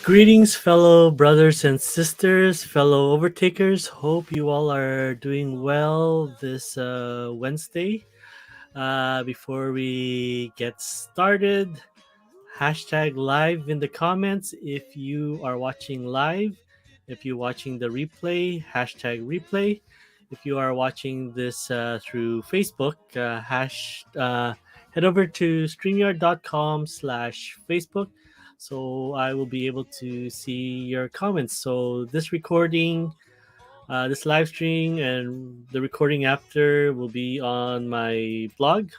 Greetings, fellow brothers and sisters, fellow overtakers. Hope you all are doing well this Wednesday. Before we get started, hashtag live in the comments if you are watching live. If you're watching the replay, hashtag replay. If you are watching this through Facebook, head over to streamyard.com/Facebook, so I will be able to see your comments. So this recording, this live stream, and the recording after will be on my blog,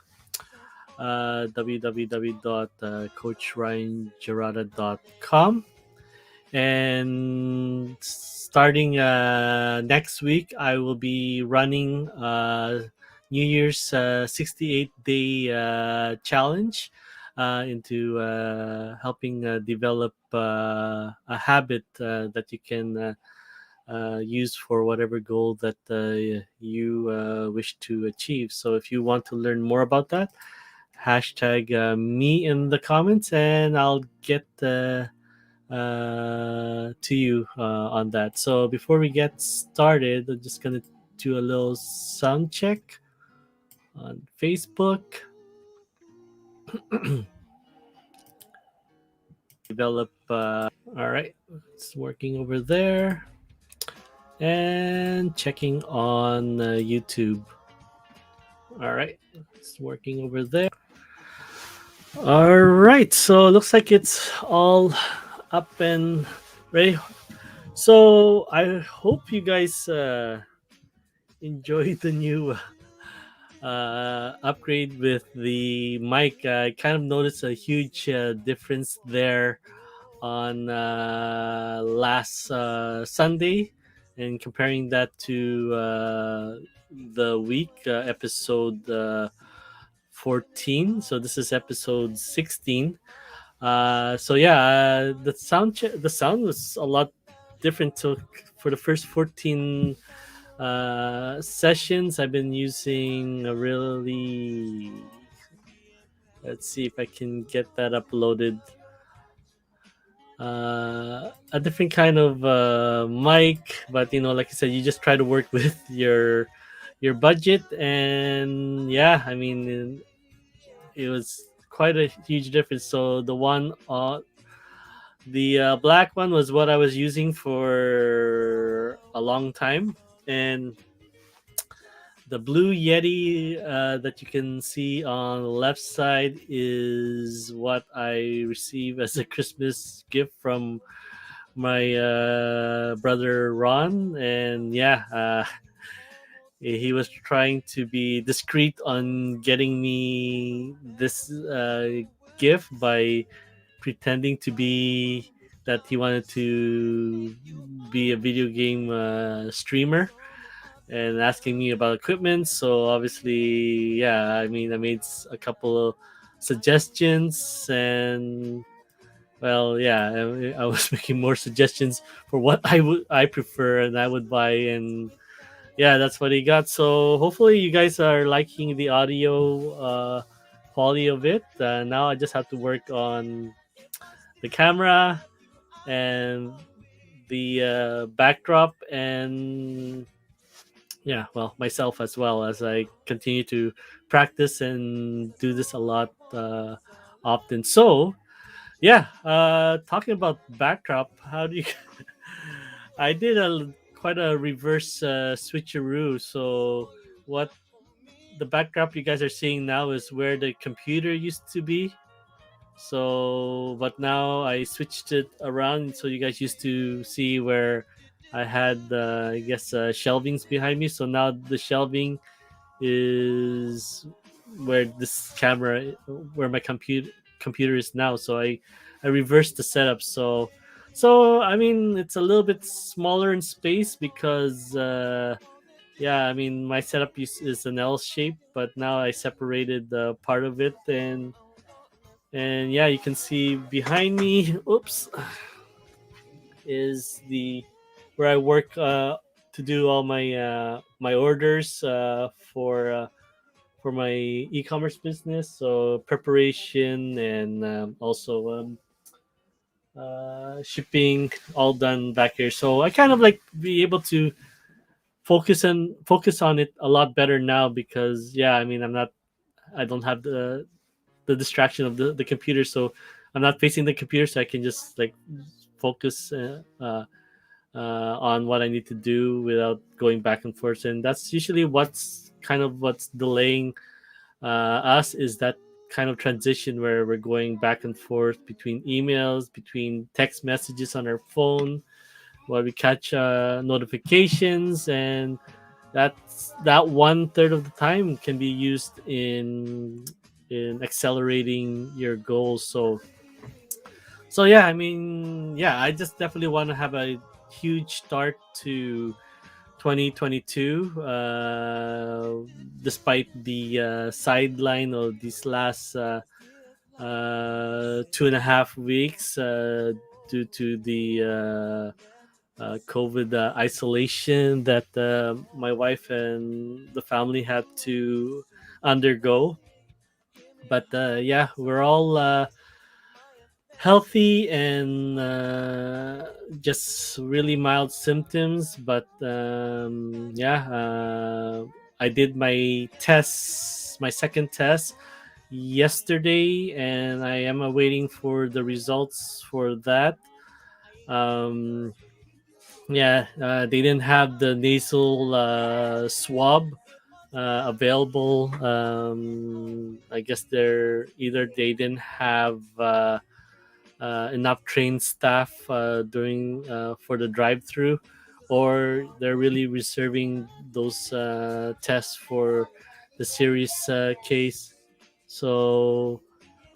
www.coachryanjarata.com. And starting next week, I will be running New Year's 68-day challenge into helping develop a habit that you can use for whatever goal that you wish to achieve. So if you want to learn more about that, hashtag me in the comments, and I'll get to you on that. So before we get started, I'm just gonna do a little sound check on Facebook. Develop. All right, it's working over there, and checking on YouTube. All right, it's working over there. All right, so it looks like it's all up and ready. So I hope you guys enjoy the new upgrade with the mic. I kind of noticed a huge difference there on last Sunday, and comparing that to the week episode 14. So this is episode 16. So yeah, the sound was a lot different. So for the first 14 sessions, I've been using a really, let's see if I can get that uploaded, a different kind of mic. But like I said, you just try to work with your budget. And yeah, I mean, it was quite a huge difference. So the black one was what I was using for a long time, and the blue Yeti that you can see on the left side is what I received as a Christmas gift from my brother Ron. And yeah, he was trying to be discreet on getting me this gift by pretending to be that he wanted to be a video game streamer, and asking me about equipment. So obviously, yeah, I mean, I made a couple of suggestions, and well, yeah, I was making more suggestions for what I prefer and I would buy. And yeah, that's what he got. So hopefully, you guys are liking the audio quality of it. Now I just have to work on the camera and the backdrop, and yeah, well, myself as well, as I continue to practice and do this a lot often. So yeah, talking about backdrop, how do you I did a quite a reverse switcheroo. So what the backdrop you guys are seeing now is where the computer used to be. So but now I switched it around, so you guys used to see where I had I guess shelvings behind me. So now the shelving is where this camera, where my computer is now. So I reversed the setup. So I mean, it's a little bit smaller in space because yeah, I mean, my setup is an L shape, but now I separated the part of it. And yeah, you can see behind me, oops, is the where I work to do all my orders for my e-commerce business. So preparation, and also shipping all done back here. So I kind of like be able to focus on it a lot better now because yeah, I mean I don't have the distraction of the computer, so I'm not facing the computer, so I can just like focus on what I need to do without going back and forth. And that's usually what's delaying us is that kind of transition where we're going back and forth between emails, between text messages on our phone, while we catch notifications, and that 1/3 of the time can be used in accelerating your goals. So yeah, I mean, yeah, I just definitely want to have a huge start to 2022, despite the sideline of these last 2.5 weeks due to the COVID isolation that my wife and the family had to undergo. But yeah, we're all healthy and just really mild symptoms. But yeah, I did my second test yesterday, and I am awaiting for the results for that. Um, yeah, they didn't have the nasal swab available. I guess they didn't have enough trained staff during for the drive-through, or they're really reserving those tests for the serious case. So,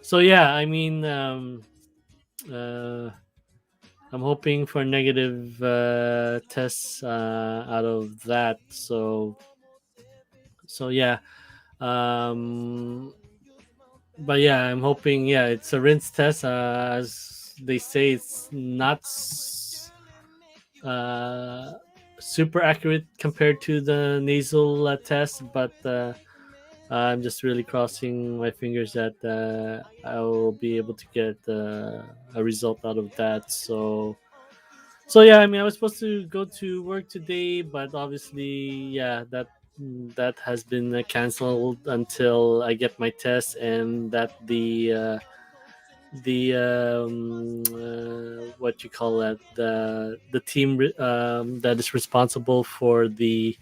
so yeah, I mean, uh, I'm hoping for negative tests out of that. So yeah. Um, but yeah, I'm hoping. Yeah, it's a rinse test. As they say, it's not uh, super accurate compared to the nasal test, but I'm just really crossing my fingers that I will be able to get a result out of that. So yeah, I mean, I was supposed to go to work today, but obviously, yeah, that has been canceled until I get my test, and that the what you call that the team that is responsible for the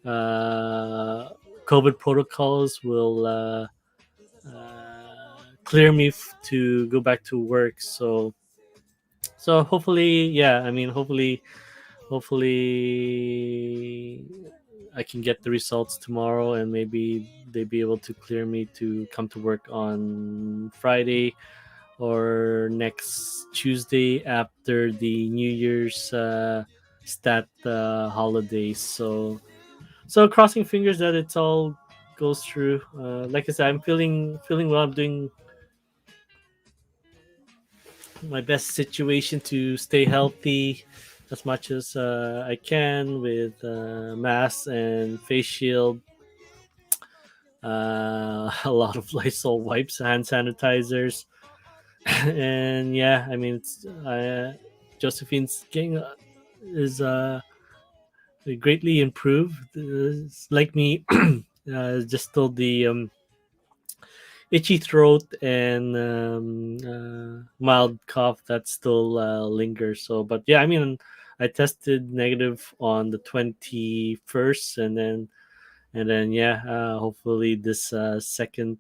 uh, COVID protocols will clear me to go back to work. So hopefully, yeah, I mean, hopefully I can get the results tomorrow, and maybe they be able to clear me to come to work on Friday or next Tuesday after the New Year's stat holidays. So crossing fingers that it's all goes through. Like I said, I'm feeling well. I'm doing my best situation to stay healthy as much as I can with mask and face shield, a lot of Lysol wipes, hand sanitizers, and yeah, I mean, Josephine's getting is greatly improved. It's like me, just still the itchy throat and mild cough that still lingers. So, but yeah, I mean, I tested negative on the 21st, and then yeah, hopefully this second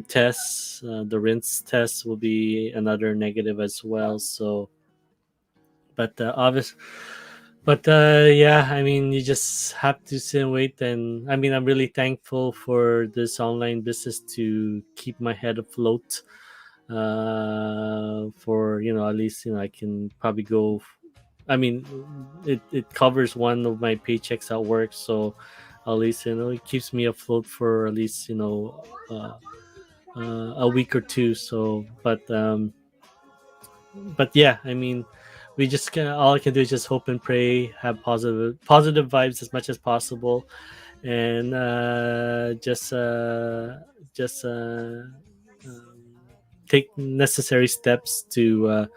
test, the rinse test, will be another negative as well. So, but yeah, I mean, you just have to sit and wait. And I mean, I'm really thankful for this online business to keep my head afloat. For at least I can probably go. I mean, it covers one of my paychecks at work, so at least it keeps me afloat for at least a week or two. So, but yeah, I mean, we just can all I can do is just hope and pray, have positive vibes as much as possible, and just um, take necessary steps to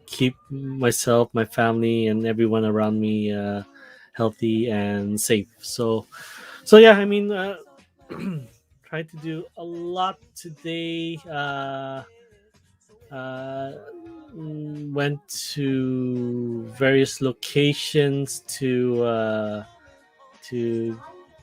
keep myself, my family, and everyone around me healthy and safe. So yeah, I mean, tried to do a lot today. Uh, Went to various locations to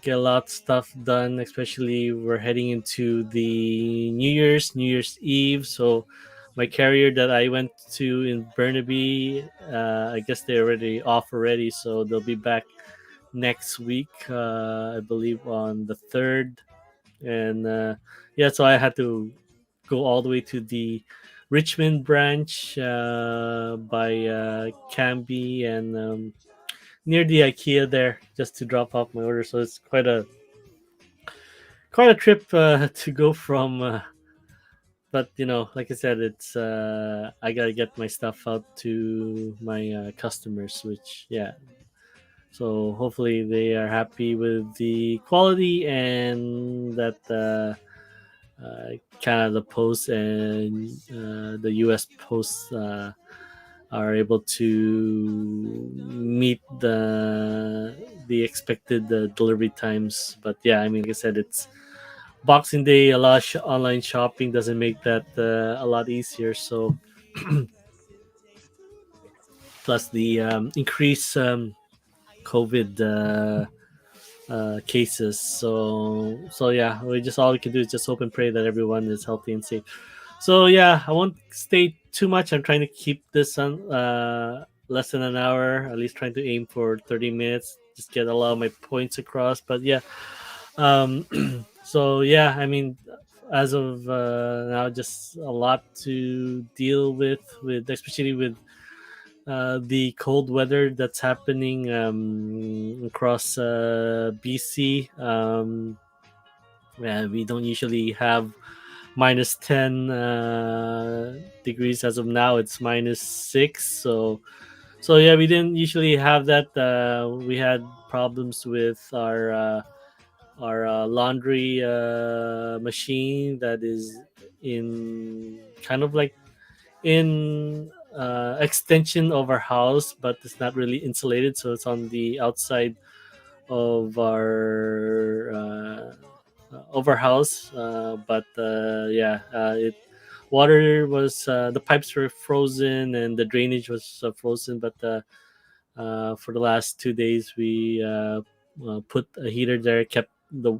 get a lot of stuff done. Especially we're heading into the New Year's Eve. So my carrier that I went to in Burnaby, I guess they're already off already. So they'll be back next week, I believe on the third. And yeah, so I had to go all the way to the Richmond branch by Canby and near the IKEA there just to drop off my order. So it's quite a trip to go from. But like I said, it's I gotta get my stuff out to my customers, which yeah. So hopefully they are happy with the quality and that Canada Post and the U.S. Post are able to meet the expected delivery times. But yeah, I mean, like I said, it's Boxing Day. A lot of online shopping doesn't make that a lot easier. So plus the increased COVID cases. So yeah, we just all we can do is just hope and pray that everyone is healthy and safe. So yeah, I won't stay too much. I'm trying to keep this on less than an hour, at least trying to aim for 30 minutes, just get a lot of my points across. But yeah, um, so yeah, I mean, as of now, just a lot to deal with especially with the cold weather that's happening across BC. Yeah, we don't usually have minus 10 degrees as of now. It's minus 6. So yeah, we didn't usually have that. We had problems with our laundry machine that is in kind of like in extension of our house, but it's not really insulated, so it's on the outside of our house. But yeah, it water was the pipes were frozen and the drainage was frozen. But for the last 2 days, we put a heater there, kept the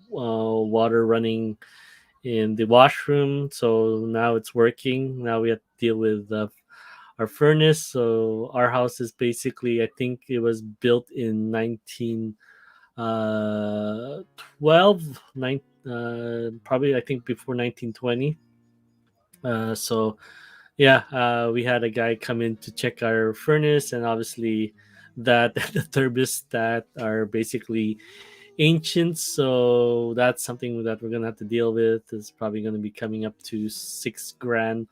water running in the washroom. So now it's working. Now we have to deal with our furnace. So our house is basically, I think it was built in 12, probably I think before 1920. So yeah, we had a guy come in to check our furnace, and obviously that the thermostat are basically ancient, so that's something that we're gonna have to deal with. It's probably gonna be coming up to 6 grand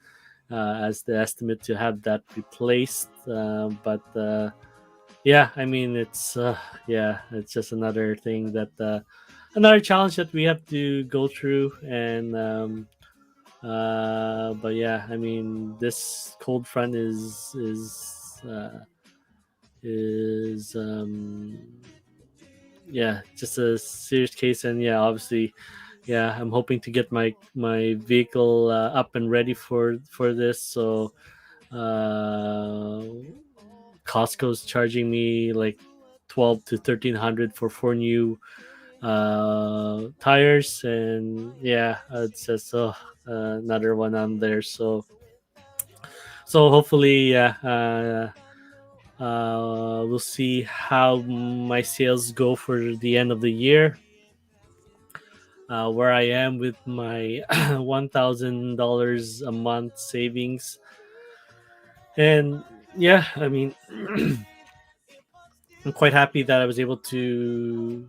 as the estimate to have that replaced. But yeah, I mean it's just another thing that another challenge that we have to go through. And but yeah, I mean this cold front is yeah, just a serious case. And yeah, obviously, yeah, I'm hoping to get my vehicle up and ready for this. So uh Costco's charging me like 12 to 1300 for 4 new tires. And yeah, it's just another one on there. So hopefully, yeah, we'll see how my sales go for the end of the year. Where I am with my $1,000 a month savings. And yeah, I mean, I'm quite happy that I was able to,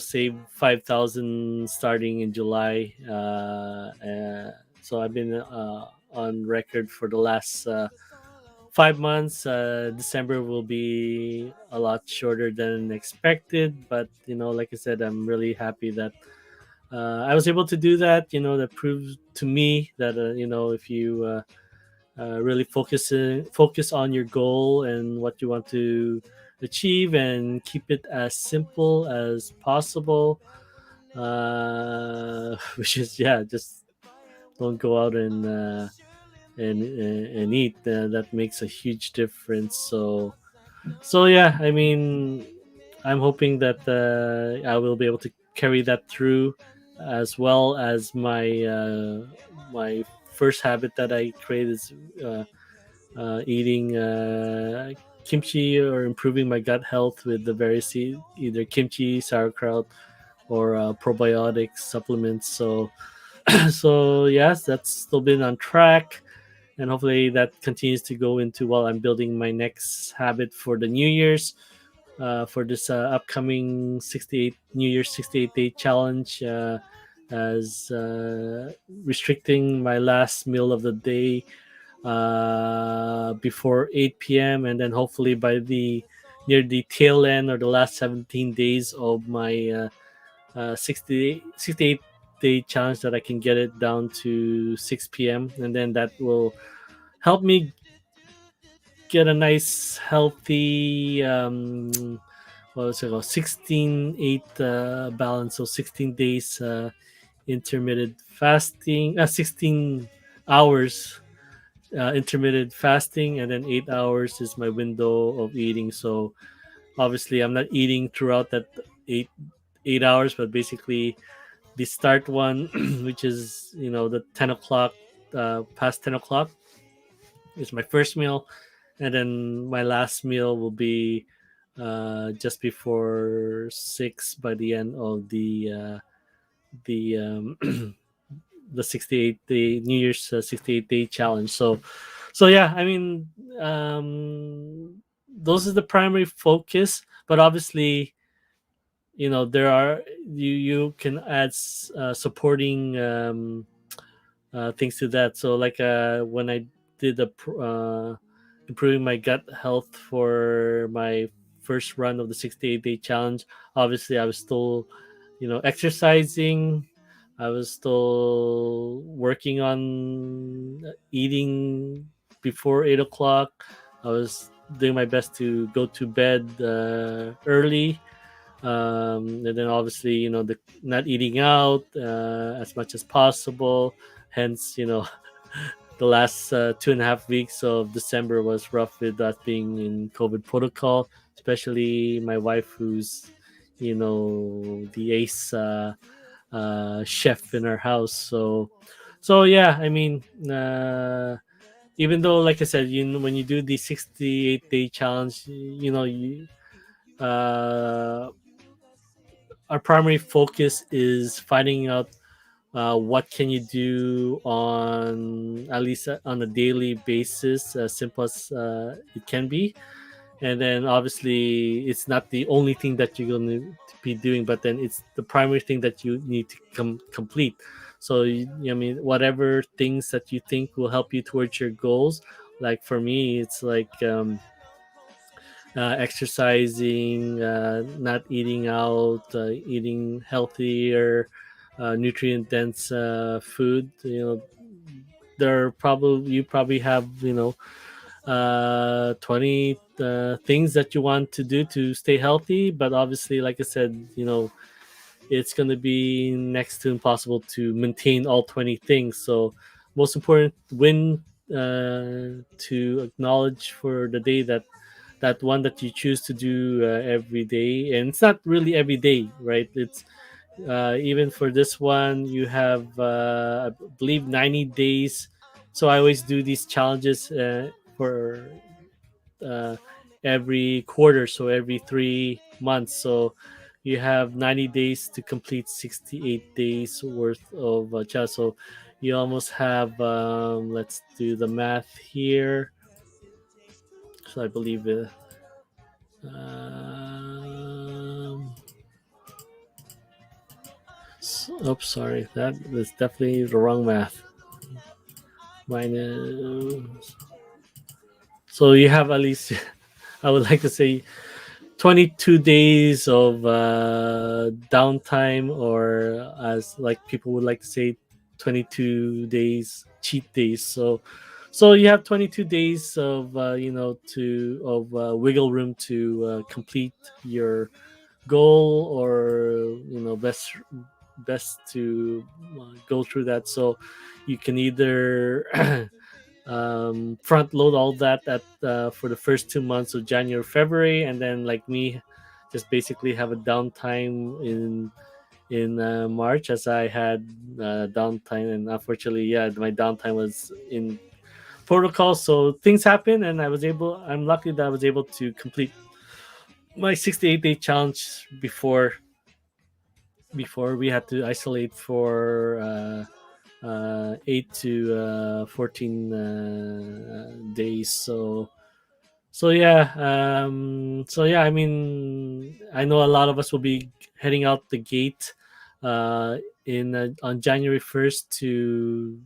save 5,000 starting in July. So I've been on record for the last 5 months. December will be a lot shorter than expected, but like I said, I'm really happy that I was able to do that. That proves to me that if you really focus on your goal and what you want to achieve, and keep it as simple as possible, which is, yeah, just don't go out and eat. That makes a huge difference. So yeah, I mean, I'm hoping that I will be able to carry that through, as well as my first habit that I created is eating kimchi, or improving my gut health with the various either kimchi, sauerkraut, or probiotic supplements. So yes, that's still been on track, and hopefully that continues to go into while I'm building my next habit for the New Year's, for this upcoming 68 New Year's 68-day challenge, as restricting my last meal of the day before 8 p.m., and then hopefully by the near the tail end, or the last 17 days of my 68 day challenge, that I can get it down to 6 p.m., and then that will help me get a nice healthy, what was it called, 16-8 balance. So 16 days intermittent fasting, 16 hours intermittent fasting, and then 8 hours is my window of eating. So obviously I'm not eating throughout that eight hours, but basically the start one, which is the 10 o'clock, past 10 o'clock, is my first meal, and then my last meal will be just before 6, by the end of the the 68-day New Year's 68-day challenge. So yeah, I mean, those are the primary focus, but obviously, there are, you can add supporting things to that. So like when I did improving my gut health for my first run of the 68-day challenge, obviously I was still exercising. I was still working on eating before 8 o'clock. I was doing my best to go to bed early, and then obviously the not eating out as much as possible. Hence, the last 2.5 weeks of December was rough with us being in COVID protocol, especially my wife, who's the ace chef in our house. So yeah, I mean, even though, like I said, when you do the 68-day challenge, uh our primary focus is finding out what can you do on, at least on a daily basis, as simple as it can be. And then obviously it's not the only thing that you're going to be doing, but then it's the primary thing that you need to complete. So I mean, whatever things that you think will help you towards your goals. Like for me, it's like exercising, not eating out, eating healthier, nutrient dense food. There are probably you probably have 20 things that you want to do to stay healthy, but obviously, like I said, it's going to be next to impossible to maintain all 20 things. So most important win to acknowledge for the day, that one that you choose to do every day. And it's not really every day, right? It's even for this one, you have I believe 90 days. So I always do these challenges for uh, every quarter, so every 3 months. So you have 90 days to complete 68 days worth of challenge. So you almost have, let's do the math here. So I believe um, oops, sorry, that was definitely the wrong math. Minus. So you have at least, I would like to say, 22 days of downtime, or as like people would like to say, 22 days cheat days. So you have 22 days of to of wiggle room to complete your goal, or best to go through that. So you can either front load all that at for the first 2 months of January, February, and then like me, just basically have a downtime in March, as I had downtime, and unfortunately, yeah, my downtime was in protocol. So things happen, and I'm lucky that I was able to complete my 68-day challenge before we had to isolate for 8 to 14 days. So yeah, I mean, I know a lot of us will be heading out the gate in on January 1st to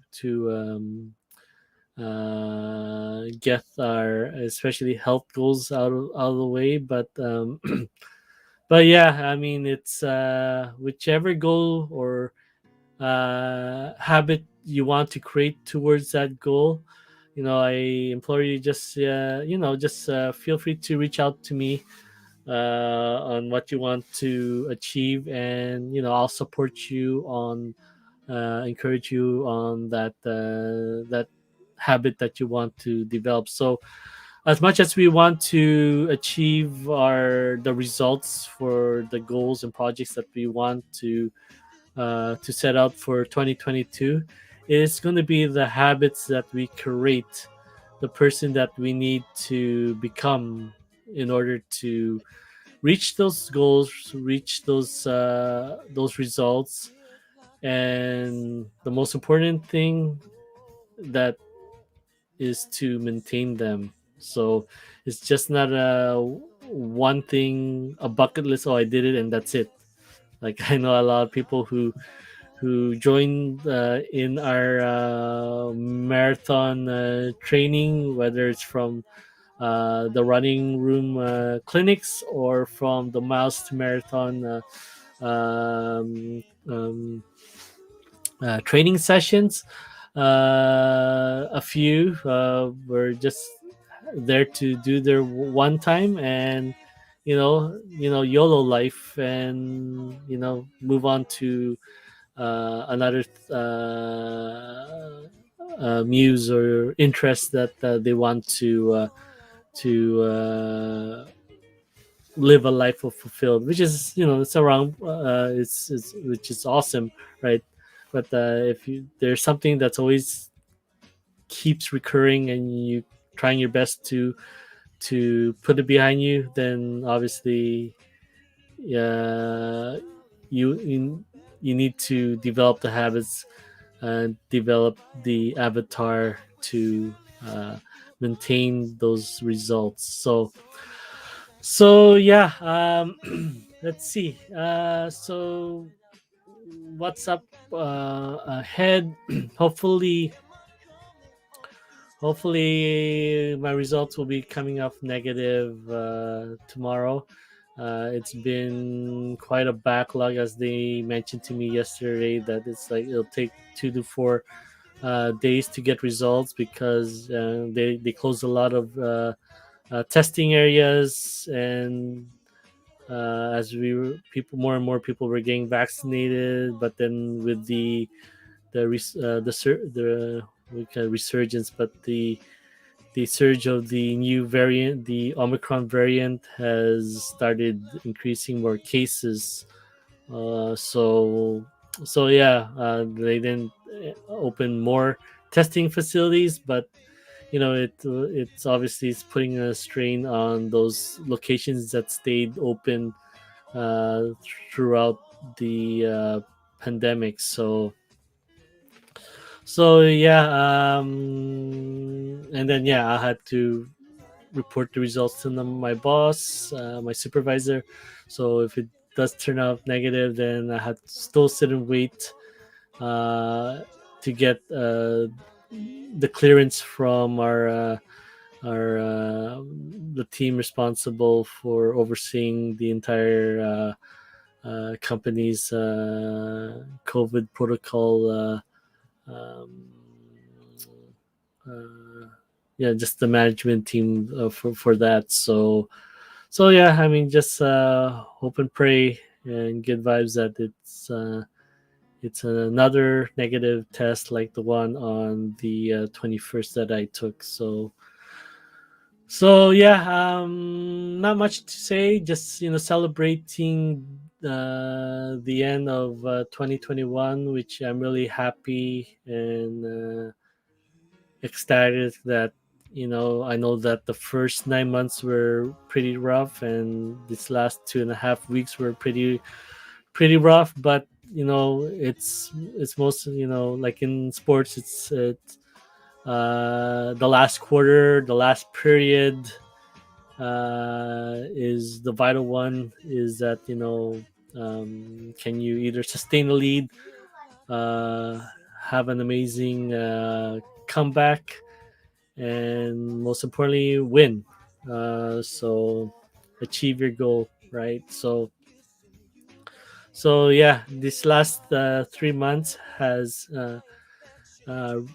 get our especially health goals out of the way. But yeah, I mean, it's whichever goal or habit you want to create towards that goal. I implore you, just just feel free to reach out to me on what you want to achieve, and I'll support you on encourage you on that habit that you want to develop. So as much as we want to achieve the results for the goals and projects that we want to set out for 2022, is going to be the habits that we create, the person that we need to become in order to reach those goals, reach those results. And the most important thing that is to maintain them. So it's just not a one thing, a bucket list. Oh, I did it and that's it. Like, I know a lot of people who joined in our marathon training, whether it's from the running room clinics, or from the miles to marathon training sessions. A few were just there to do their one time, and YOLO life, and move on to another muse or interest that they want to live a life of fulfilled, which is it's around it's which is awesome, right? But if there's something that's always keeps recurring, and you trying your best to put it behind you, then obviously uh, you need to develop the habits and develop the avatar to uh, maintain those results. So yeah, let's see. So what's up ahead? hopefully Hopefully, my results will be coming up negative tomorrow. It's been quite a backlog, as they mentioned to me yesterday, that it's like it'll take 2 to 4 days to get results, because they closed a lot of testing areas, and as people, more and more people were getting vaccinated, but then with the we call it resurgence, but the surge of the new variant, the Omicron variant, has started increasing more cases. So yeah, they didn't open more testing facilities, but it's obviously it's putting a strain on those locations that stayed open uh, throughout the pandemic. So yeah, and then yeah, I had to report the results to my boss, my supervisor. So if it does turn out negative, then I had to still sit and wait to get the clearance from our are the team responsible for overseeing the entire company's COVID protocol. Um, uh, yeah, just the management team for that. So yeah, I mean, just hope and pray and good vibes that it's another negative test like the one on the 21st that I took. So yeah, not much to say. Just celebrating the end of 2021, which I'm really happy and ecstatic that I know that the first 9 months were pretty rough, and this last 2.5 weeks were pretty rough. But it's most like in sports, it's the last quarter, the last period is the vital one. Is that can you either sustain the lead, uh, have an amazing comeback, and most importantly, win. So achieve your goal, right? So yeah, this last 3 months has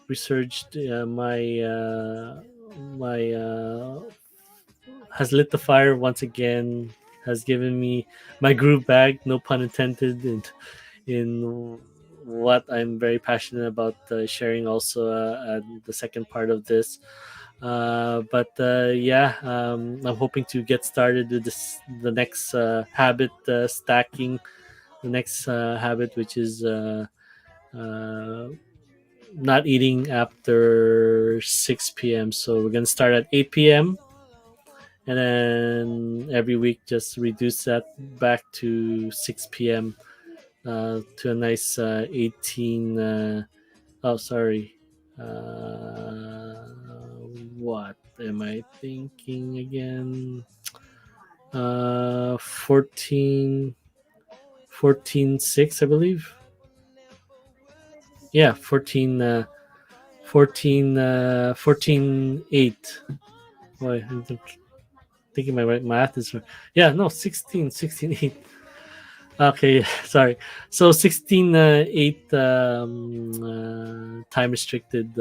resurged my has lit the fire once again, has given me my groove back, no pun intended, in what I'm very passionate about sharing also at the second part of this. But yeah, I'm hoping to get started with the next habit stacking, the next habit, which is uh, not eating after 6 p.m. So we're gonna start at 8 p.m. and then every week just reduce that back to 6 p.m. To a nice 18. Oh, sorry. What am I thinking again? 14, 14:6, I believe. Yeah, 14, 14:8. Boy, I'm thinking my math is. Yeah, no, 16:8. Okay, sorry. So 16:8 time restricted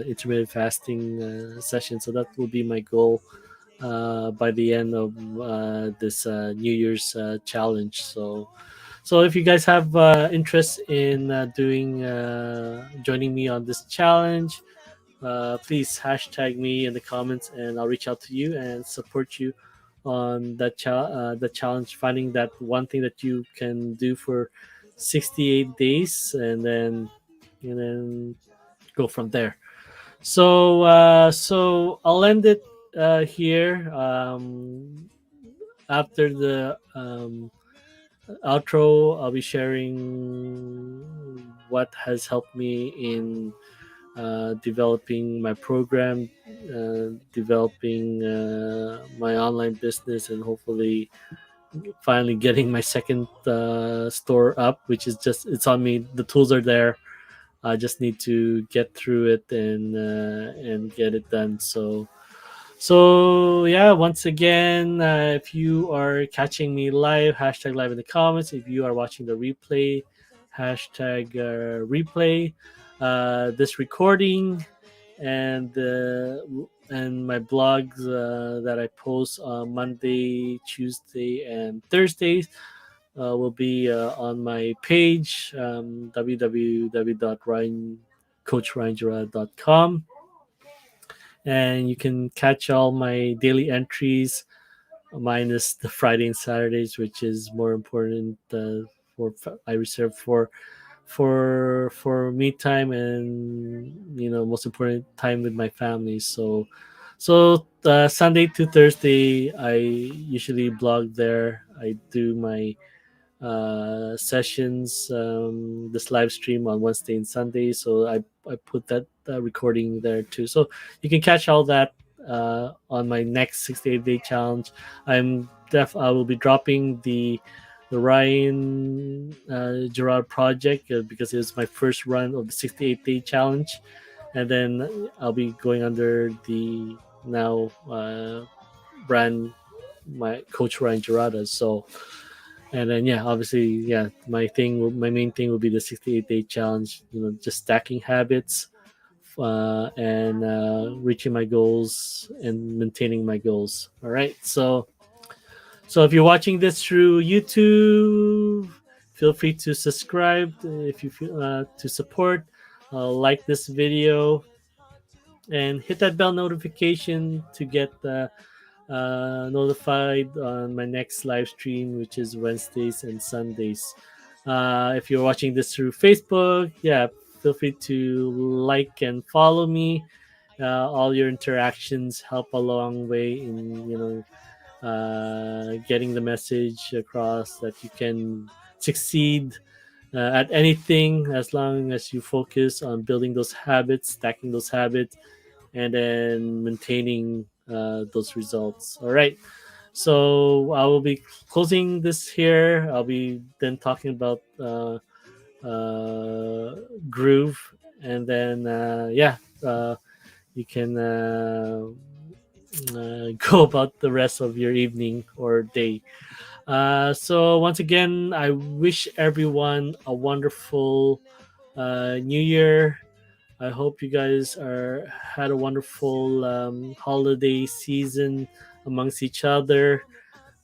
intermittent fasting session. So that will be my goal by the end of this New Year's challenge. So if you guys have interest in doing joining me on this challenge, please hashtag me in the comments, and I'll reach out to you and support you on the challenge, finding that one thing that you can do for 68 days, and then go from there. So I'll end it here. After the outro, I'll be sharing what has helped me in developing my program, developing my online business, and hopefully finally getting my second store up, which is just it's on me. The tools are there. I just need to get through it and get it done. So yeah, once again, if you are catching me live, hashtag live in the comments. If you are watching the replay, hashtag replay. This recording and my blogs that I post on Monday, Tuesday, and Thursdays will be on my page, www.coachryanjura.com, and you can catch all my daily entries minus the Friday and Saturdays, which is more important for I reserve for me time, and most important time with my family. So Sunday to Thursday I usually blog there. I do my sessions, this live stream on Wednesday and Sunday. So I put that recording there too. So you can catch all that on my next 68-day challenge. I will be dropping the Ryan Gerard project because it was my first run of the 68-day challenge, and then I'll be going under the now brand my coach Ryan Jarata. So, and then yeah, obviously, yeah, my main thing will be the 68-day challenge. Just stacking habits, and reaching my goals and maintaining my goals. All right, so if you're watching this through YouTube, feel free to subscribe if you feel to support. Like this video and hit that bell notification to get notified on my next live stream, which is Wednesdays and Sundays. If you're watching this through Facebook, yeah, feel free to like and follow me. All your interactions help a long way in getting the message across that you can succeed at anything as long as you focus on building those habits, stacking those habits, and then maintaining those results. All right. So I will be closing this here. I'll be then talking about groove, and then yeah, you can go about the rest of your evening or day. So once again, I wish everyone a wonderful New Year. I hope you guys are had a wonderful holiday season amongst each other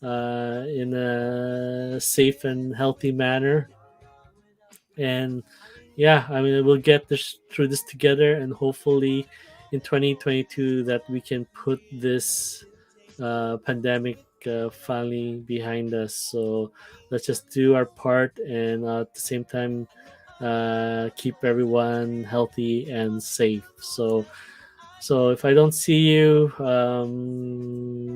in a safe and healthy manner. And yeah, I mean, we'll get this through this together, and hopefully, in 2022, that we can put this pandemic finally behind us. So let's just do our part, and at the same time, keep everyone healthy and safe. So if I don't see you,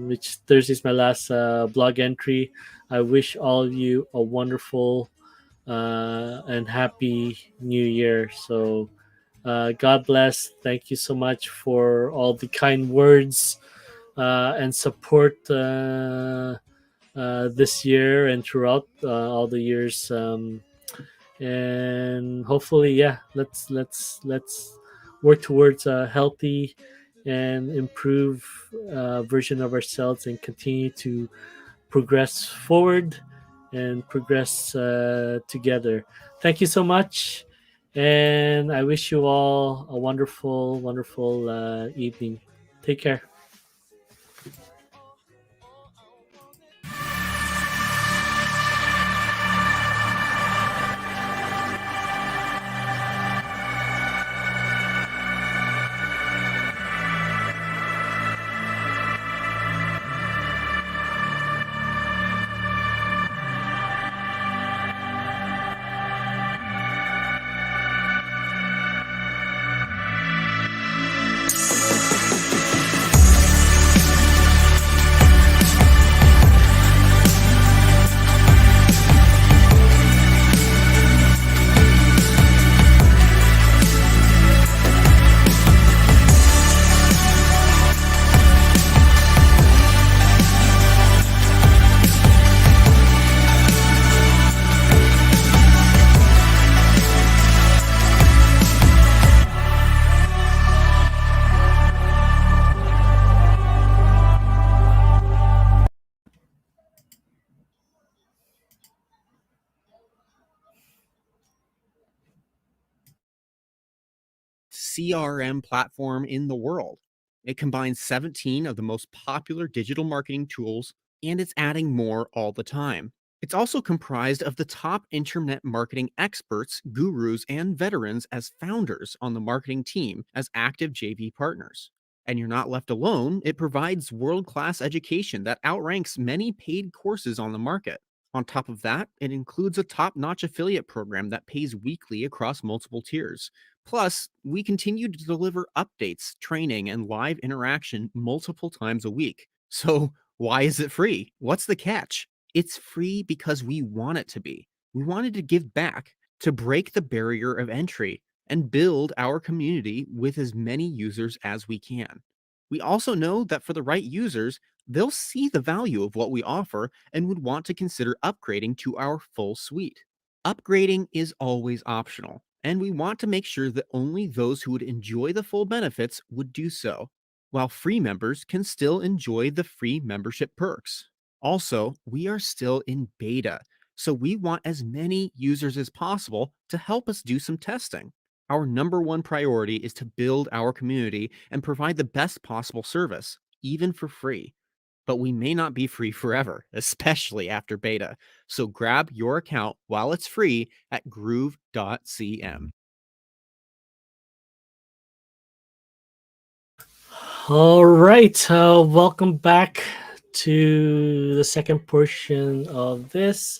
which Thursday is my last blog entry, I wish all of you a wonderful and happy New Year. So God bless. Thank you so much for all the kind words and support this year and throughout all the years. And hopefully, yeah, let's work towards a healthy and improve version of ourselves and continue to progress forward and progress together. Thank you so much, and I wish you all a wonderful, wonderful evening. Take care. CRM platform in the world. It combines 17 of the most popular digital marketing tools, and it's adding more all the time. It's also comprised of the top internet marketing experts, gurus, and veterans as founders on the marketing team as active JV partners. And you're not left alone, it provides world class education that outranks many paid courses on the market. On top of that, it includes a top notch affiliate program that pays weekly across multiple tiers. Plus, we continue to deliver updates, training, and live interaction multiple times a week. So, why is it free? What's the catch? It's free because we want it to be. We wanted to give back, to break the barrier of entry, and build our community with as many users as we can. We also know that for the right users, they'll see the value of what we offer and would want to consider upgrading to our full suite. Upgrading is always optional, and we want to make sure that only those who would enjoy the full benefits would do so. while free members can still enjoy the free membership perks. Also, we are still in beta, so we want as many users as possible to help us do some testing. Our number one priority is to build our community and provide the best possible service, even for free. But we may not be free forever, especially after beta. So grab your account while it's free at groove.cm. All right, welcome back to the second portion of this,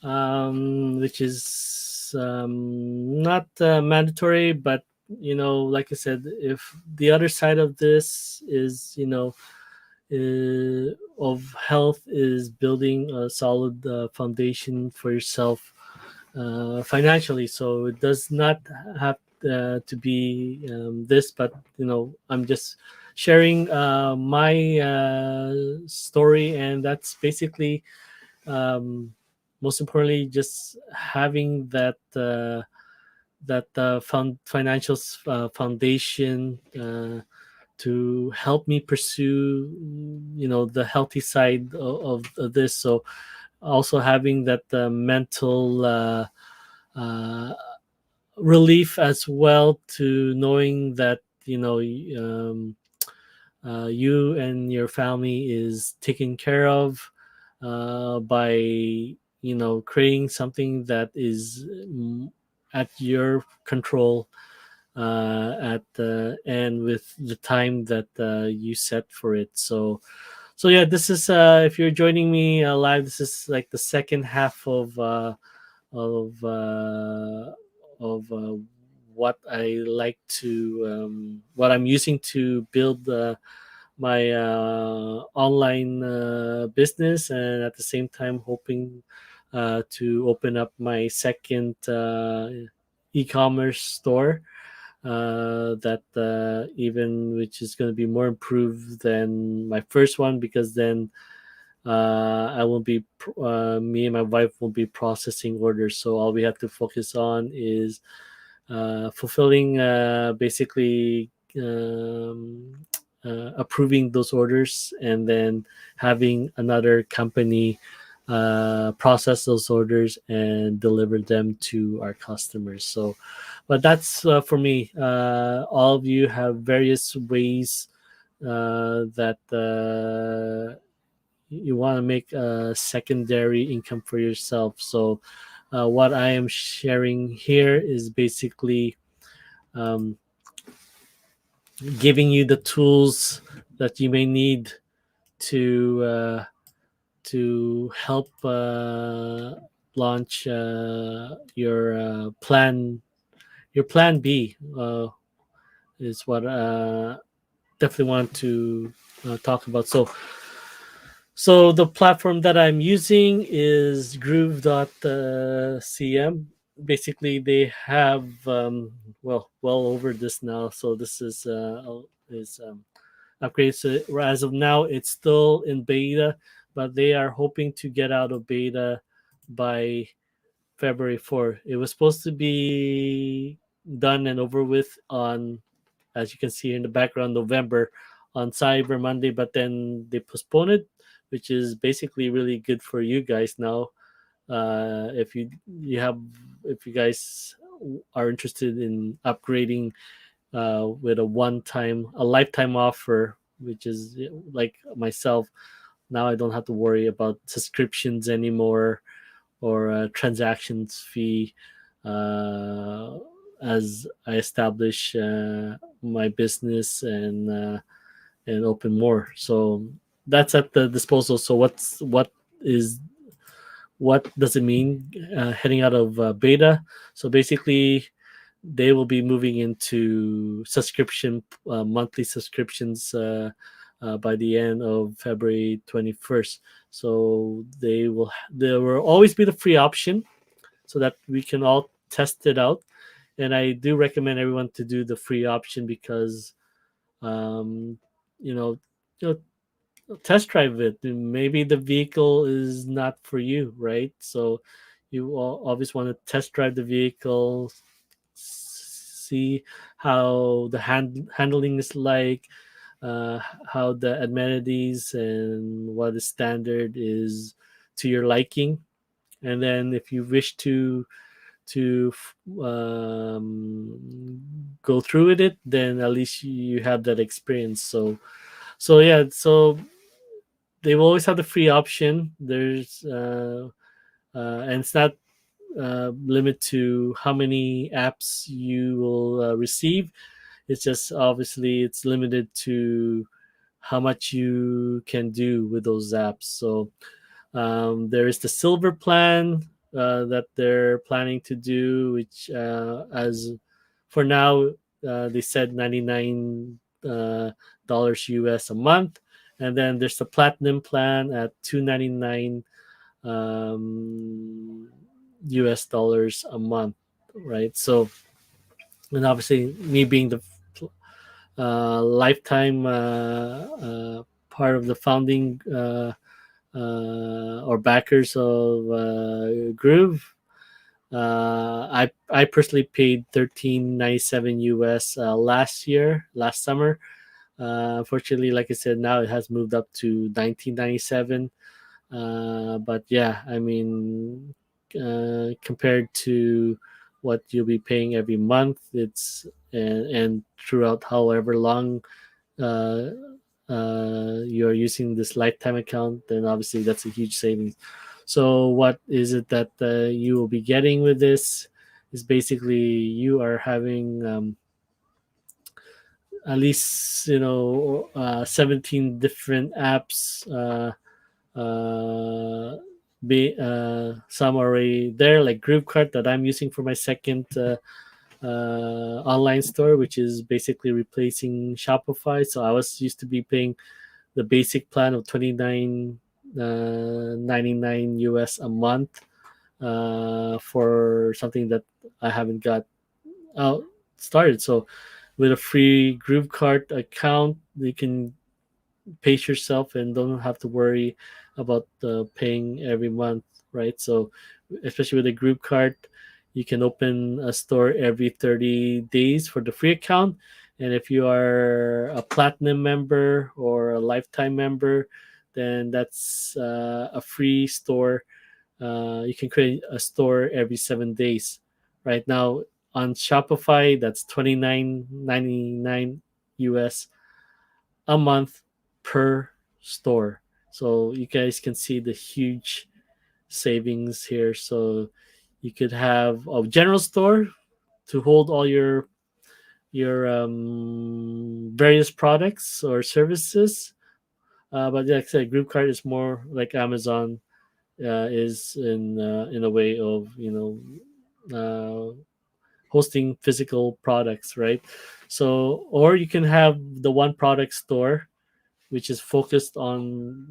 which is not mandatory, but like I said, if the other side of this is, of health is building a solid foundation for yourself financially. So it does not have to be this, but I'm just sharing my story, and that's basically most importantly just having that financial foundation to help me pursue the healthy side of this. So also having that mental uh, relief as well, to knowing that you and your family is taken care of by creating something that is at your control at the and with the time that you set for it. So yeah, this is if you're joining me live, this is like the second half of uh, of what I like to what I'm using to build my online business, and at the same time hoping to open up my second e-commerce store that even which is going to be more improved than my first one, because then I will be me and my wife will be processing orders. So all we have to focus on is fulfilling basically approving those orders, and then having another company process those orders and deliver them to our customers. So but that's for me. All of you have various ways that you want to make a secondary income for yourself. So what I am sharing here is basically um, giving you the tools that you may need to help launch your plan B is what definitely want to talk about. So the platform that I'm using is groove.cm. Basically, they have well over this now. So this is upgrades. So as of now, it's still in beta, but they are hoping to get out of beta by February 4th. It was supposed to be done and over with on, as you can see in the background, November on Cyber Monday, but then they postponed it, which is basically really good for you guys now. If you have if you guys are interested in upgrading with a lifetime offer, which is like myself, now I don't have to worry about subscriptions anymore or transactions fee uh, as I establish my business and open more. So that's at the disposal. So is what does it mean heading out of beta? So basically, they will be moving into monthly subscriptions by the end of February 21st. So there will always be the free option, so that we can all test it out. And I do recommend everyone to do the free option because um, you know, you test drive it. Maybe the vehicle is not for you, right? So you always want to test drive the vehicle, see how the handling is like, uh, how the amenities and what is standard is to your liking. And then if you wish to go through with it, then at least you have that experience. So yeah, so they will always have the free option. There's and it's not limit to how many apps you will receive. It's just obviously it's limited to how much you can do with those apps. So there is the silver plan that they're planning to do, which as for now they said $99 US a month, and then there's the platinum plan at 299 US dollars a month, right? So, and obviously, me being the lifetime part of the founding or backers of Groove, I personally paid 13.97 US last summer. Unfortunately, like I said, now it has moved up to 19.97. But yeah, I mean, compared to what you'll be paying every month, and throughout however long uh, you're using this lifetime account, then obviously that's a huge savings. So, what is it that you will be getting with this? Is basically you are having at least 17 different apps. Some are already there, like GroupCart that I'm using for my second online store, which is basically replacing Shopify. So I was used to be paying the basic plan of 29.99 US a month for something that I haven't got out started. So with a free GrooveCart account, you can pace yourself and don't have to worry about paying every month, right? So especially with a group card, you can open a store every 30 days for the free account. And if you are a platinum member or a lifetime member, then that's a free store. You can create a store every 7 days. Right now on Shopify, that's 29.99 US a month per store. So you guys can see the huge savings here. So you could have a general store to hold all your various products or services. But like I said, group card is more like Amazon is in a way of hosting physical products, right? So or you can have the one product store which is focused on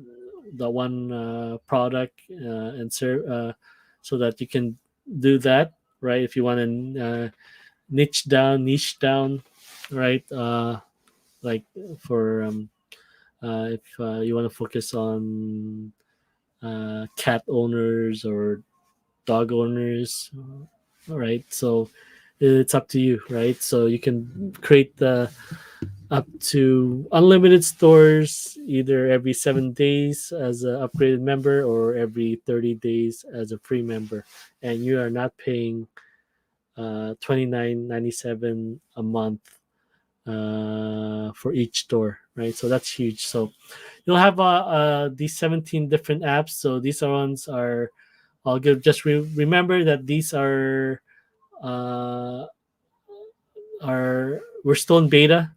the one product and serve so that you can do that, right? If you want to niche down, right? Like for if you want to focus on cat owners or dog owners, all right? So it's up to you, right? So you can create the up to unlimited stores either every 7 days as an upgraded member or every 30 days as a free member, and you are not paying 29.97 a month for each store, right? So that's huge. So you'll have these 17 different apps. So these ones are all good. Just remember that these uh, are we're still in beta,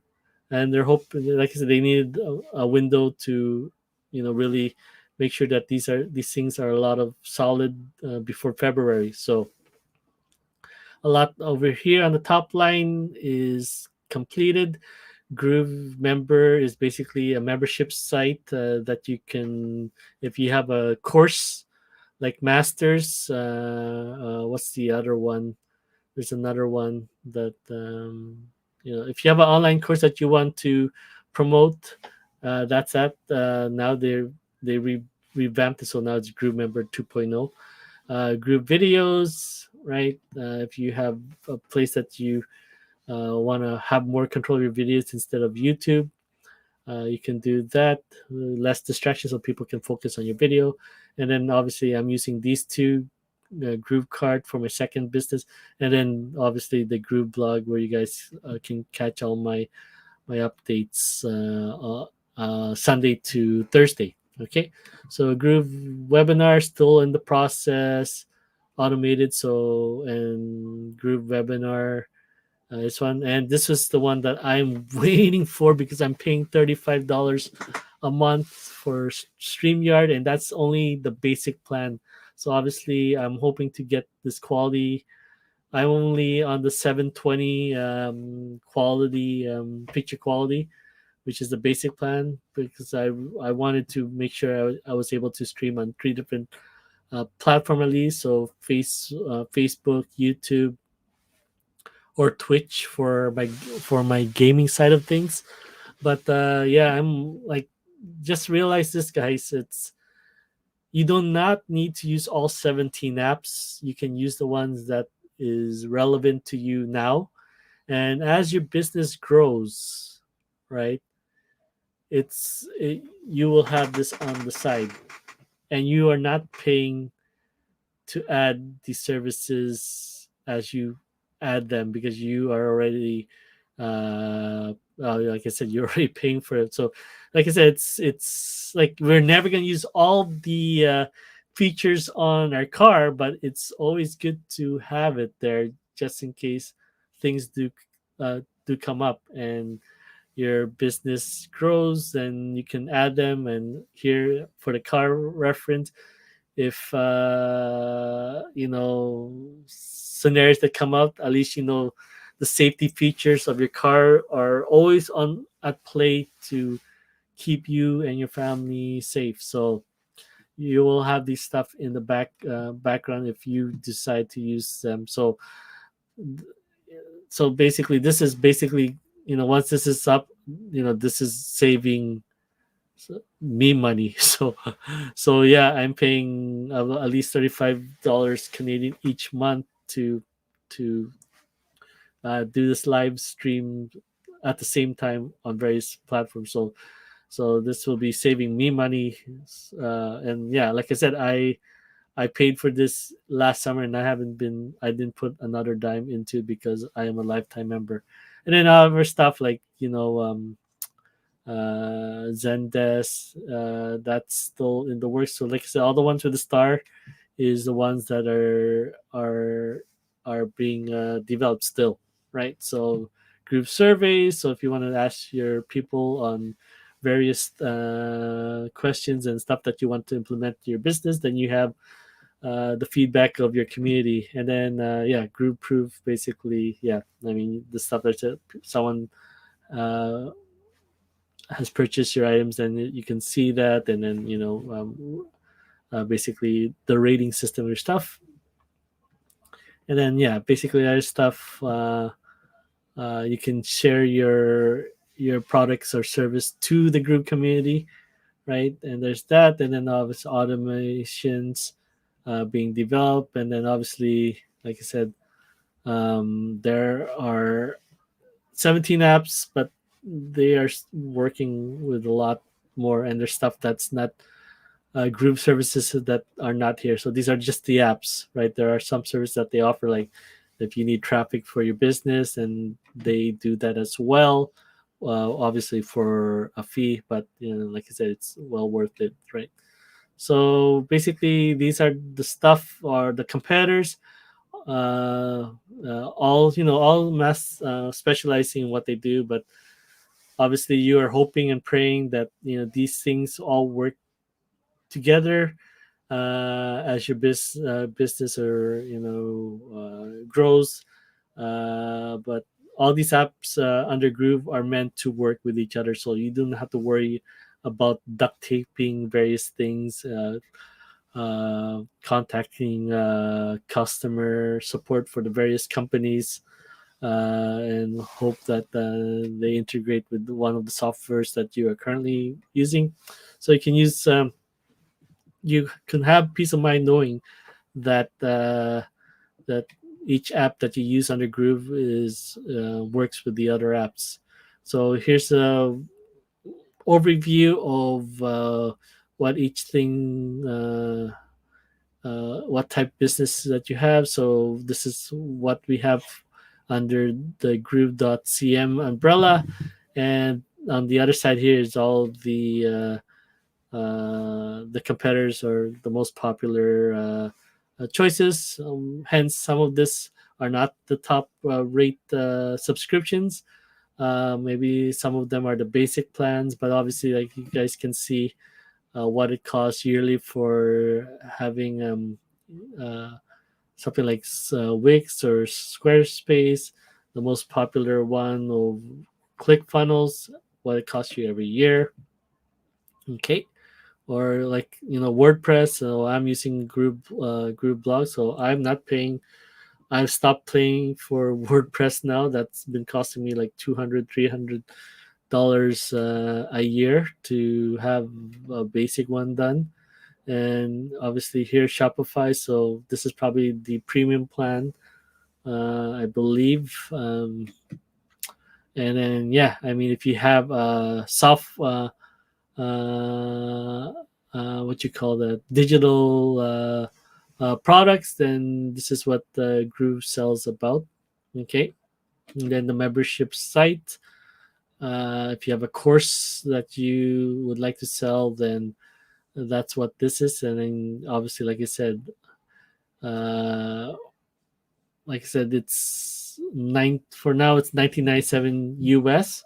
and they're hoping, like I said, they needed a window to really make sure that these things are a lot of solid before February. So a lot over here on the top line is completed. Groove member is basically a membership site that you can, if you have a course like masters, what's the other one, there's another one that if you have an online course that you want to promote, that's that. Now they revamped it, so now it's Group Member 2.0. Group videos, right? If you have a place that you want to have more control of your videos instead of YouTube, You can do that, less distraction, so people can focus on your video. And then obviously, I'm using these two, group card for my second business, and then obviously the group blog where you guys can catch all my updates Sunday to Thursday. Okay, so group webinar still in the process, automated. So and group webinar this one, and this is the one that I'm waiting for because I'm paying $35 a month for StreamYard, and that's only the basic plan. So obviously, I'm hoping to get this quality. I'm only on the 720 quality, picture quality, which is the basic plan, because I wanted to make sure I was able to stream on three different platform at least. So Facebook, YouTube, or Twitch for my gaming side of things. But yeah, I'm like, just realize this, guys. It's You do not need to use all 17 apps. You can use the ones that is relevant to you now. And as your business grows, right, you will have this on the side, and you are not paying to add these services as you add them, because you are already like I said, you're already paying for it. So like I said, it's like we're never going to use all the features on our car, but it's always good to have it there just in case things do come up and your business grows, and you can add them. And here for the car reference, if scenarios that come up, at least the safety features of your car are always on at play to keep you and your family safe. So you will have these stuff in the background if you decide to use them. So basically, this is basically, once this is up, this is saving me money. So yeah, I'm paying at least $35 Canadian each month to do this live stream at the same time on various platforms. So this will be saving me money. And yeah, like I said, I paid for this last summer, and I didn't put another dime into it because I am a lifetime member. And then other stuff like Zendesk, that's still in the works. So like I said, all the ones with the star is the ones that are being developed still, right? So group surveys. So if you want to ask your people on various questions and stuff that you want to implement to your business, then you have the feedback of your community. And then yeah, group proof, basically. Yeah, I mean, the stuff that someone uh, has purchased your items, and you can see that. And then basically the rating system of your stuff. And then yeah, basically other stuff, you can share your products or service to the group community, right? And there's that. And then obviously automations being developed. And then obviously, like I said, there are 17 apps, but they are working with a lot more, and there's stuff that's not group services that are not here. So these are just the apps, right? There are some services that they offer, like if you need traffic for your business, and they do that as well. Obviously for a fee, but like I said, it's well worth it, right? So basically, these are the stuff, or the competitors. All mass specializing in what they do, but obviously you are hoping and praying that these things all work together as your business or grows. But all these apps under Groove are meant to work with each other, so you don't have to worry about duct taping various things, contacting customer support for the various companies, and hope that they integrate with one of the softwares that you are currently using. So you can have peace of mind knowing that that each app that you use under Groove is works with the other apps. So here's overview of what each thing, what type business that you have. So this is what we have under the groove.cm umbrella, and on the other side here is all the competitors or the most popular choices. Hence, some of this are not the top rate subscriptions. Maybe some of them are the basic plans, but obviously, like you guys can see, what it costs yearly for having uh, something like Wix or Squarespace, the most popular one of ClickFunnels, what it costs you every year. Okay, or like WordPress. So I'm using group blog, so I'm not paying. I've stopped paying for WordPress now. That's been costing me like 200, $300 a year to have a basic one done. And obviously here Shopify, so this is probably the premium plan, I believe. And then yeah, I mean, if you have soft uh, what you call that, digital products, then this is what Groove sells about. Okay, and then the membership site. If you have a course that you would like to sell, then that's what this is. And then obviously, uh, like I said, it's nine for now. It's 1997 US,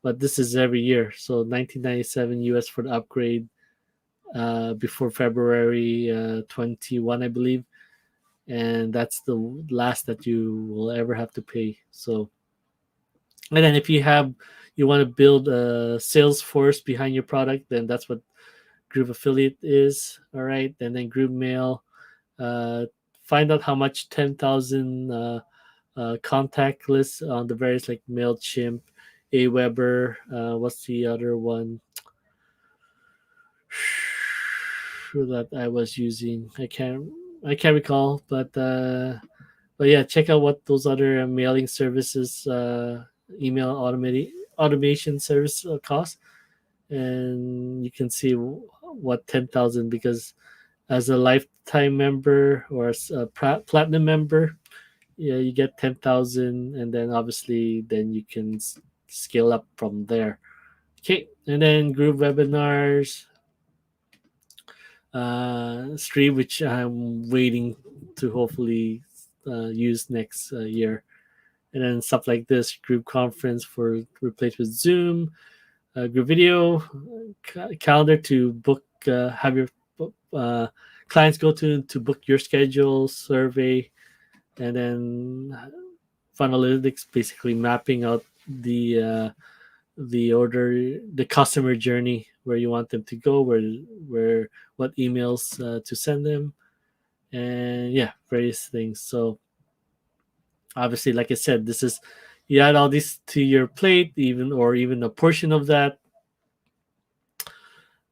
but this is every year. So 1997 US for the upgrade before February 21, I believe, and that's the last that you will ever have to pay. So, and then if you want to build a sales force behind your product, then that's what Groove Affiliate is. All right, and then Groove Mail. Uh, find out how much 10,000 contact lists on the various like Mailchimp, Aweber. What's the other one that I was using? I can't recall, but yeah, check out what those other mailing services, email automation service cost, and you can see what 10,000, because as a lifetime member or as a platinum member, yeah, you get 10,000, and then obviously then you can scale up from there. Okay, and then group webinars, stream, which I'm waiting to hopefully use next year, and then stuff like this, group conference for replace with Zoom, group video, calendar to book, have your uh, clients go to book your schedule, survey, and then Funalytics, basically mapping out the customer journey, where you want them to go, where what emails to send them, and yeah, various things. So obviously, like I said, this is, you add all this to your plate, even a portion of that,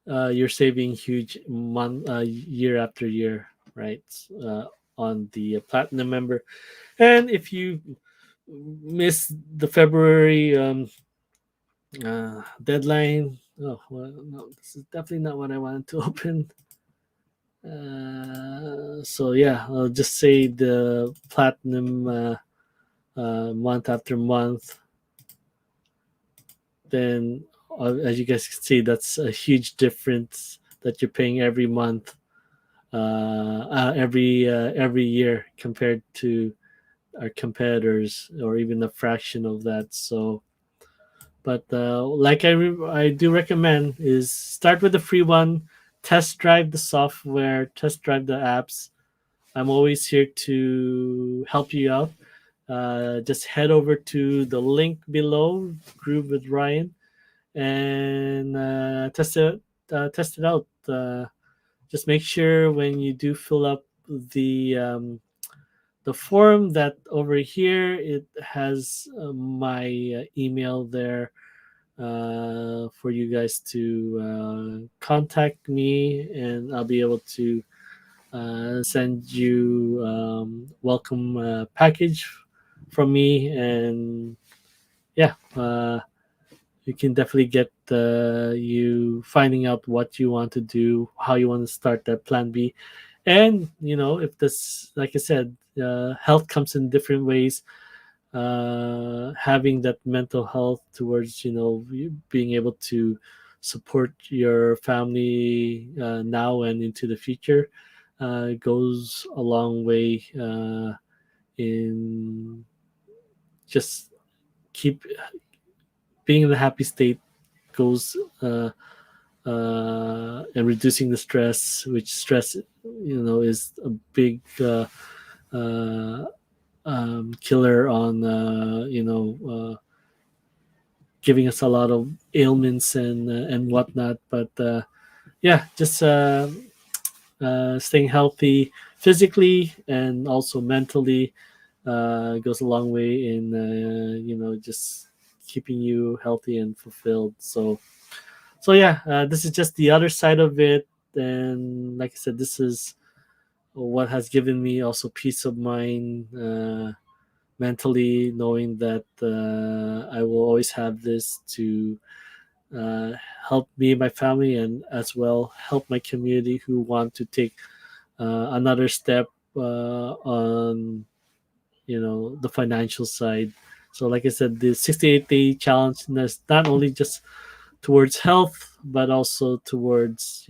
you're saving huge year after year, right? uh, on the platinum member. And if you miss the February deadline, oh well, no, this is definitely not what I wanted to open. So yeah, I'll just say the platinum, month after month. Then as you guys can see, that's a huge difference that you're paying every month, every year, compared to our competitors, or even a fraction of that. So, but like I do recommend, is start with the free one, test drive the software, test drive the apps. I'm always here to help you out. Just head over to the link below, Groove with Ryan, and test it out. Just make sure when you do fill up the form, that over here it has my email there, for you guys to contact me, and I'll be able to send you welcome package from me. And yeah, you can definitely get you finding out what you want to do, how you want to start that plan B. And if this, like I said, health comes in different ways. Having that mental health towards being able to support your family now and into the future goes a long way in just keep being in a happy state, goes and reducing the stress, which stress is a big uh, killer on giving us a lot of ailments and whatnot. But yeah, just staying healthy physically and also mentally goes a long way in just keeping you healthy and fulfilled. So yeah, this is just the other side of it. And like I said, this is what has given me also peace of mind mentally, knowing that I will always have this to uh, help me and my family, and as well help my community who want to take another step on the financial side. So like I said, the 68-day challenge is not only just towards health, but also towards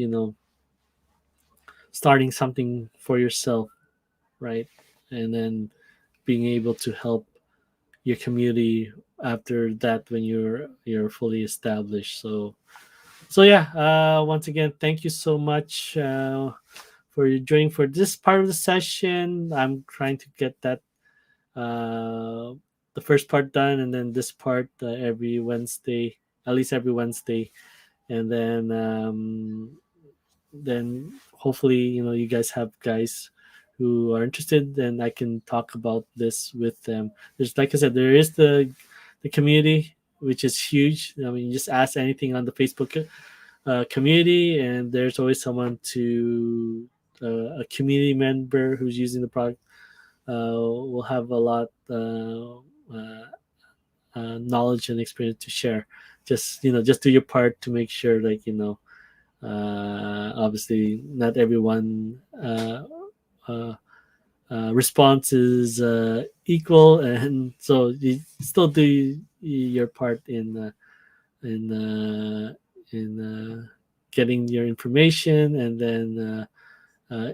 starting something for yourself, right? And then being able to help your community after that when you're fully established. So yeah, once again, thank you so much for joining for this part of the session. I'm trying to get that uh, the first part done, and then this part every Wednesday, at least every Wednesday, and then hopefully you guys have guys who are interested, and I can talk about this with them. There's, like I said, there is the community, which is huge. I mean, you just ask anything on the Facebook community, and there's always someone to a community member who's using the product will have a lot knowledge and experience to share. Just do your part to make sure, like, obviously not everyone uh, response is equal, and so you still do your part in getting your information, and then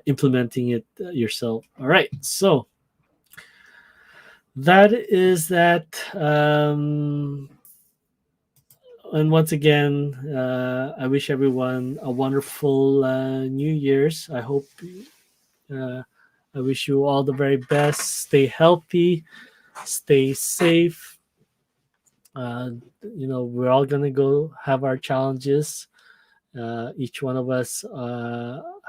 implementing it yourself. All right, so that is that. And once again, I wish everyone a wonderful New Year's. Uh, I wish you all the very best. Stay healthy, stay safe. Uh, we're all gonna go have our challenges. Each one of us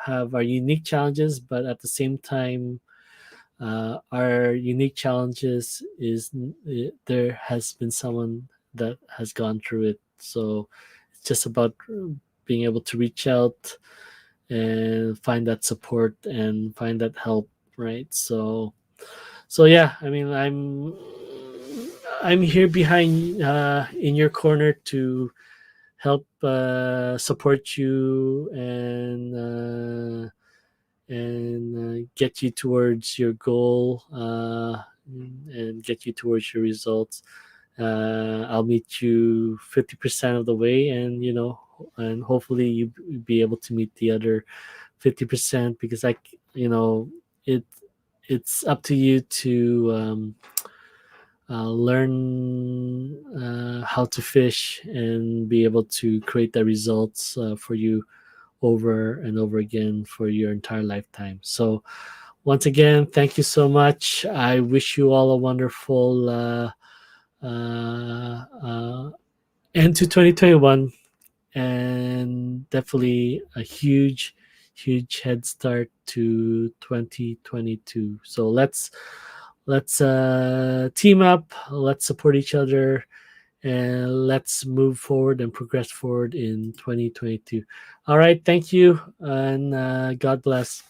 have our unique challenges, but at the same time, our unique challenges is there has been someone that has gone through it. So it's just about being able to reach out and find that support and find that help, right? So yeah, I mean, I'm here behind in your corner to help support you and get you towards your goal and get you towards your results. I'll meet you 50% of the way, and and hopefully you be able to meet the other 50%, because it it's up to you to learn how to fish and be able to create the results for you over and over again for your entire lifetime. So once again, thank you so much. I wish you all a wonderful end to 2021, and definitely a huge head start to 2022. So let's team up, let's support each other, and let's move forward and progress forward in 2022. All right, thank you, and God bless.